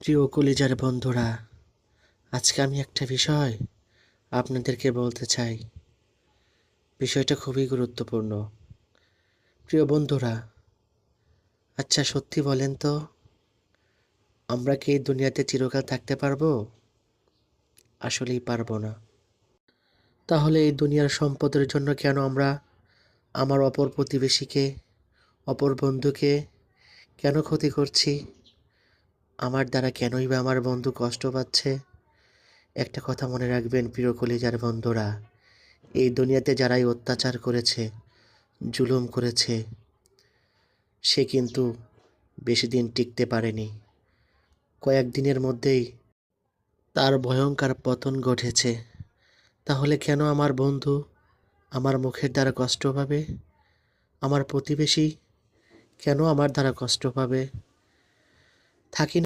প্রিয় কলিজার বন্ধুরা, আজকে আমি একটা বিষয় আপনাদেরকে বলতে চাই। বিষয়টা খুবই গুরুত্বপূর্ণ। প্রিয় বন্ধুরা, আচ্ছা সত্যি বলেন তো, আমরা কি এই দুনিয়াতে চিরকাল থাকতে পারবো? আসলেই পারবো না। তাহলে এই দুনিয়ার সম্পদের জন্য কেন আমরা আমার অপর প্রতিবেশীকে, অপর বন্ধুকে কেন ক্ষতি করছি? আমার দ্বারা কেনই বা আমার বন্ধু কষ্ট পাচ্ছে? একটা কথা মনে রাখবেন প্রিয় কলিজার বন্ধুরা, এই দুনিয়াতে যারাই অত্যাচার করেছে, জুলুম করেছে, সে কিন্তু বেশি দিন টিকতে পারেনি। কয়েকদিনের মধ্যেই তার ভয়ঙ্কর পতন ঘটেছে। তাহলে কেন আমার বন্ধু আমার মুখের দ্বারা কষ্ট পাবে? আমার প্রতিবেশী কেন আমার দ্বারা কষ্ট পাবে? থাকি